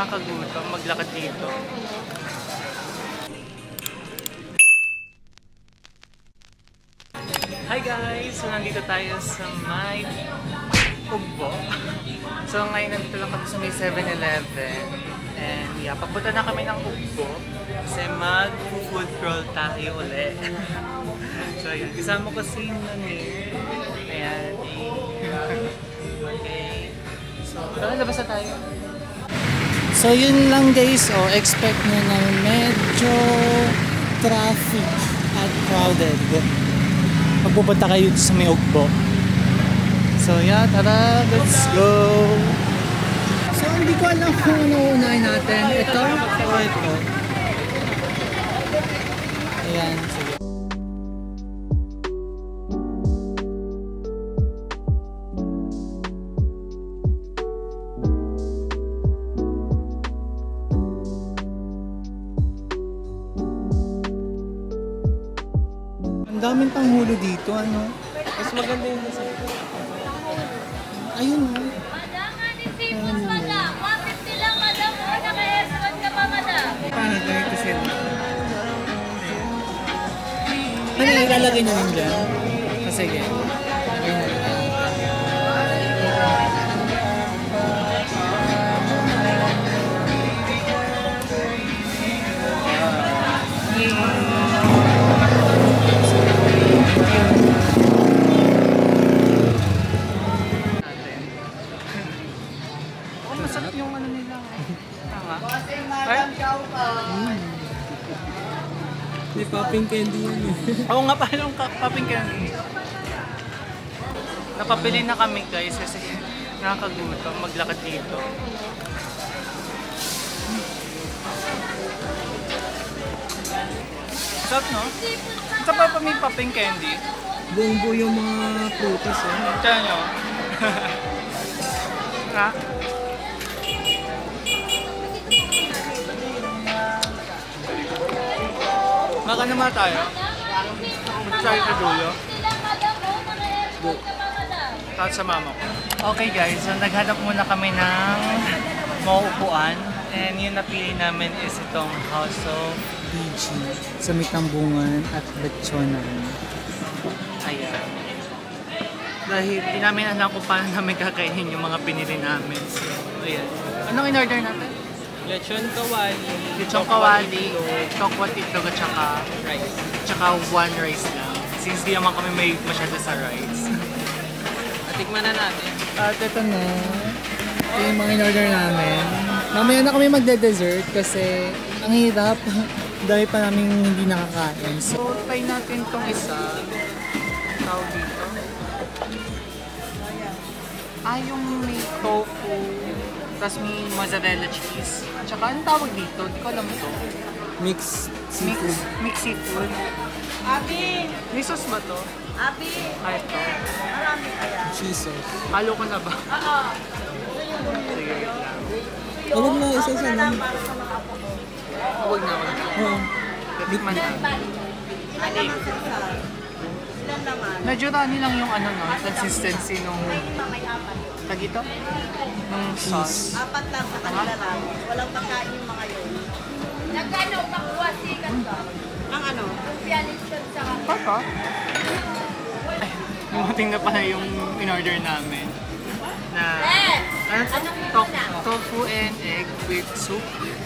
Nakakagutom maglakad dito. Hi guys! So nandito tayo sa may Ugbo. So ngayon nandito lang kami sa may 7-Eleven. And yeah, papunta na kami ng Ugbo. Kasi mag-food crawl tayo ulit. So yun, kasama ko si Nani. Ayan. Okay. So, labas na tayo. So yun lang guys, expect nyo na medyo traffic at crowded pagpupunta kayo sa may Ugbo. So yeah, tara, let's go! So hindi ko alam kung ano unahin natin. Ito o ito. Ayan, sige. Ang daming panghulo dito, ano? Mas maganda yung nasa. Ayun, no? Madam, seafood madam. 150 lang madam. Naka-escort ka pa madam. Paano ganito sila? Ano, ilalagay na lang dyan? Sige. Lagay na lang. Masarap yung ano nila. Tama. May popping candy yan eh. Oo nga pala yung popping candy. Napapili na kami guys kasi nakakagutom maglakad dito. Sarap no? Ito pa may popping candy. Buong-buo yung mga prutas eh. Tiyan nyo. Ha? Maka naman tayo. Punta tayo sa dulo. Tapos sa mama ko. Okay guys, so naghanap muna kami ng mauupuan. And yung napili namin is itong House of PG sa may Tambungan at Lechonan. Ayan. Dahil di namin alam kung paano namin kakainin yung mga pinili namin. So, ayan. Anong in-order natin? Lechon kawali, Lechon kawali, tokwat itlog at saka rice. tsaka one rice lang. Since di naman kami may masyado sa rice. Tikman na natin. At ito na. Ito yung mga in-order namin. Mamaya na kami magde-dessert kasi ang hirap. Dahil pa namin hindi nakakain. So, try natin tong isa. Tawag dito. Yung may tofu. Tapos may mozzarella cheese. At saka, anong tawag dito? Hindi ko alam ito. Mixed seafood. Mixed seafood. Abi! May sauce ba to? Abi! Ito. Marami kaya. Cheese sauce. Halo ko na ba? Oo. Sige, wait lang. Huwag na isa sa lang. Para sa mga apo ko. Huwag na, huwag na. Oo. Tikman na. Ilan naman sir? Ilan naman? Medyo rani lang yung ano no, consistency nung May apat. tag ito? Nung sauce. Apat lang sa kanila lang. Walang pagkain yung mga yun. Nagkano pakuwasikan ba? Ang ano? Pianisyon sa kanila. Papa? Ay, dumating na pala yung in-order namin. Na, tofu and egg with soup.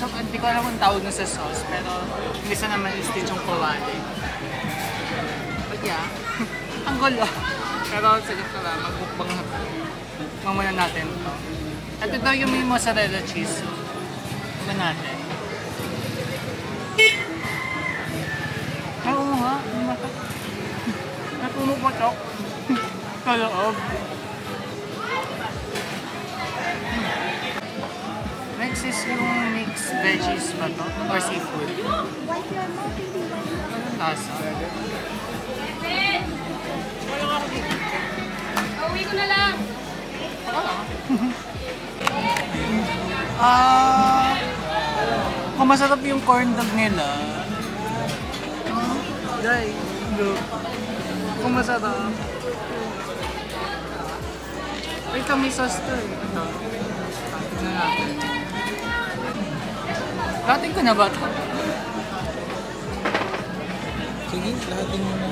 So, hindi ko alam kung tawag na sa sauce, pero yung isa naman is lechon kawali. But yeah, ang gulo. Pero sige pala, magbukbang na tayo. Mamuna natin ito. At ito yung may mozzarella cheese. Tignan natin. Oo nga, natumupotok. Sa loob. Next is yung mixed veggies ba to? Or seafood? Anong lasa? Uwi ko na lang. Kung masarap yung corn dog nila. Guys, look. Kung masarap. Ito may sauce to eh. Ito. Tignan natin. Lahatin ko na ba ito? Sige, lahatin mo na.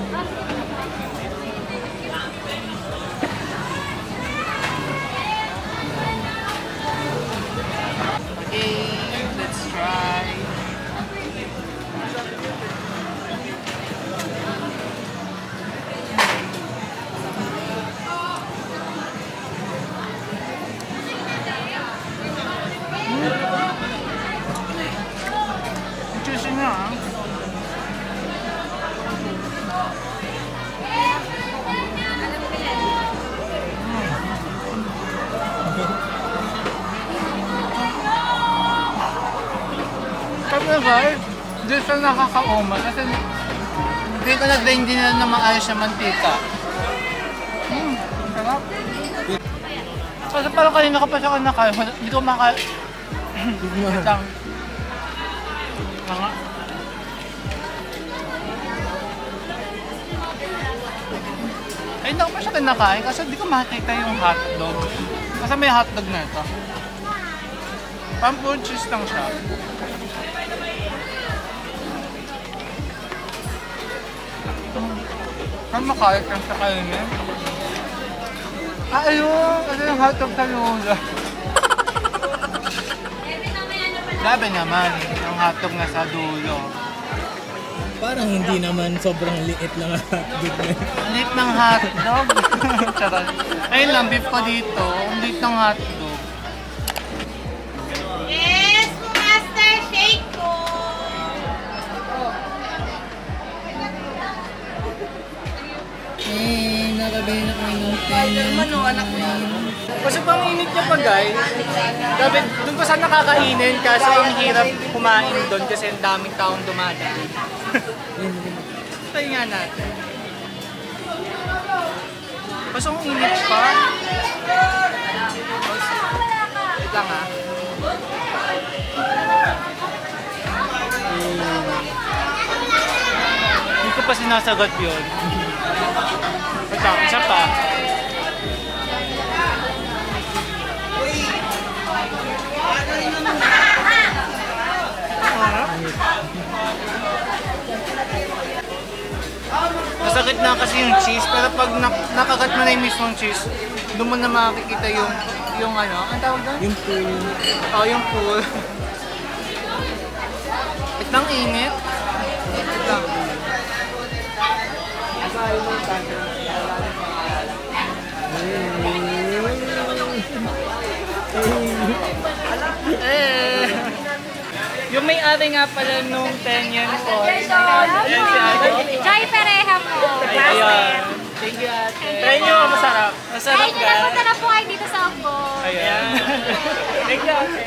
Okay, let's try. Juicy na ah. Pero guys, di siya nakakauma kasi hindi ko na-drain din na maayos na mantika. Sarap. Kasi parang kanina ka pa siya kinakain, hindi ko makain. Wait lang. Mga... Ay, hindi ko pa siya kinakain kasi hindi ko makikita yung hotdog. Kasi may hotdog na ito. Parang full cheese lang siya. Parang makayat lang sa kainin. Ayun! Ano yung hotdog sa lula? Grabe naman, yung hotdog na sa dulo. Parang hindi naman sobrang liit lang ang hotdog na. Liit ng hotdog. Charot. Ayun lang, beef ko dito. Ang liit ng hotdog. Yes, Master Shake ko! Nakabili na kami ng Spider-Man o anak mo. Kasi pang init niya pa guys. Grabe, doon pa saan nakakainin kasi ang hirap kumain doon kasi ang daming taong dumadaan. Tayo nga natin. Kasi ang init pa. Wait lang ha. Hindi ko pa sinasagot yun. Wait lang, isa pa. Masakit na kasi yung cheese, pero pag nakagat mo na yung mismong cheese, doon mo na makikita yung ano, ang tawag doon? Yung pool. Oh, yung pool. Itang init. Itang. Yung may-ari nga pala nung 10 yen po. Ayan si Ate. Joy Pereja po. Ayan. Thank you, Ate. Try nyo, masarap. Masarap Ay, ka. nalapunta na po kayo dito sa Ugbo. Ayan. Thank you, Ate.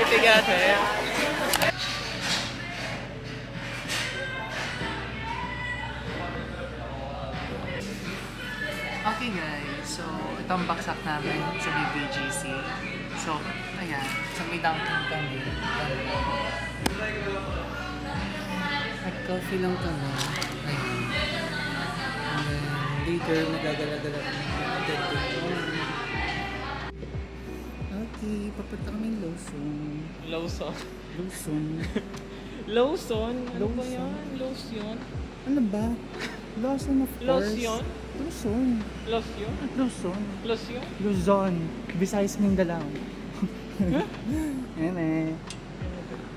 Thank you, Ate. Okay guys, so itong baksak namin sa BBGC. So, ayan, sa may downtown kami. Nag-coffee lang kami. Ayan. And then, later, magagala-gala kami. Okay, papunta kami Lawson. Lawson. Lawson. Lawson? Ano ba Lawson. yan? Lawson? Ano ba? Lawson of course. Lawson? Luzon. Lawson? Luzon. Lawson? Luzon. Visayas Mindanao. Yan eh.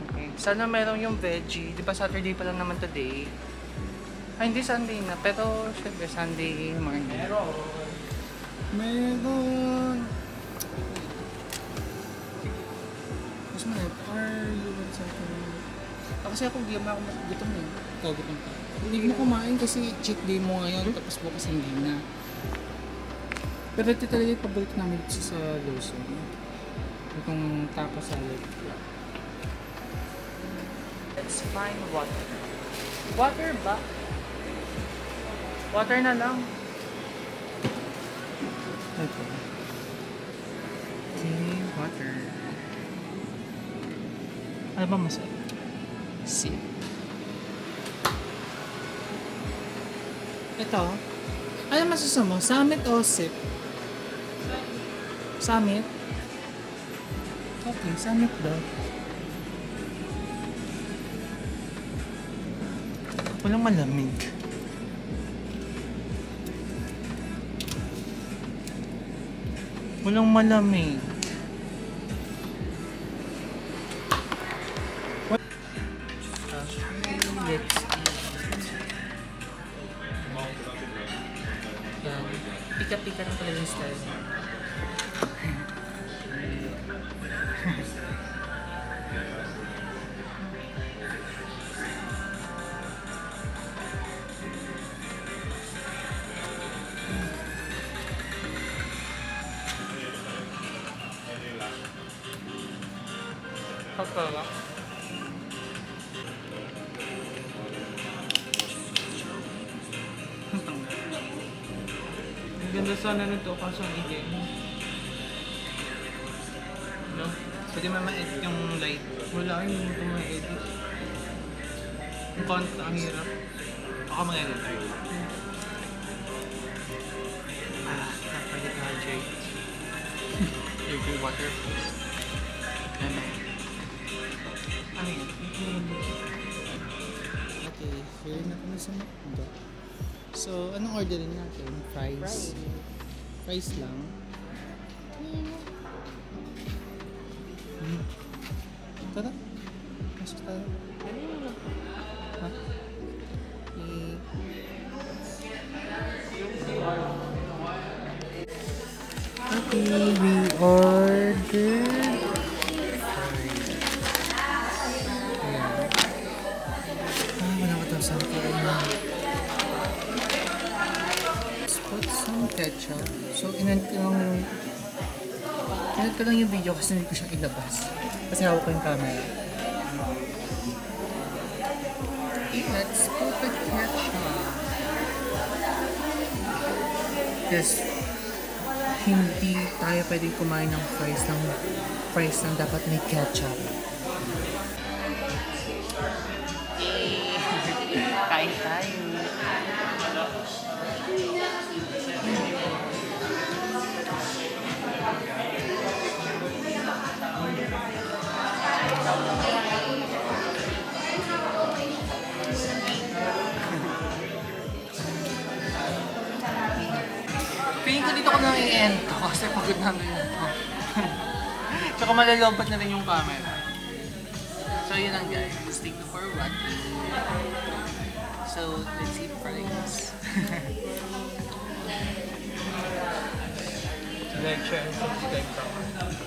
Okay. Sana meron yung veggie. Di ba Saturday pa lang naman today? Ay, hindi Sunday na. Pero, syempre, Sunday morning. Meron! Mas manip, are you want something? Kasi ako, di ako gutom eh. Ikaw gutom ka. Hindi mo kumain kasi cheat day mo ngayon, tapos bukas hindi na. Pero ito talaga yung paborito namin dito sa Lawson. Itong taco salad. Let's find water. Water ba? Water na lang. Ito. Okay, water. Ano ba masarap? Sip. Ito. Ano masusa mo? Summit o sip? Summit? Okay, summit daw. Walang malamig. Walang malamig. Let's yan. Pika-pika na pala yung style niya. Kakala. Ang ganda sana nito kaso ang igay. No? Pwede ma-edit yung light. Wala, hindi mo ito ma-edit. Ang konti, ang hirap. Ako mag-edit tayo. Napag-hydrate. Drink water. Ano? Ano yun? Okay, here na kami sa McDo. So, anong orderin natin? Fries? Fries lang? Tara. Masuk tayo. Ha? Okay, we ordered. Wala ko ito saan ko Let's put some ketchup. So, inant ko lang yung video kasi hindi ko siya ilabas. Kasi hawak ko yung camera. Let's put the ketchup. Yes. Hindi tayo pwedeng kumain ng fries lang dapat may ketchup. Kain tayo. Piling ko dito ko nang i-end to kasi pagod na rin ito. Tsaka malalobat na rin yung camera. So yun lang guys, stick to for what? So let's eat fries. Like, share, and subscribe.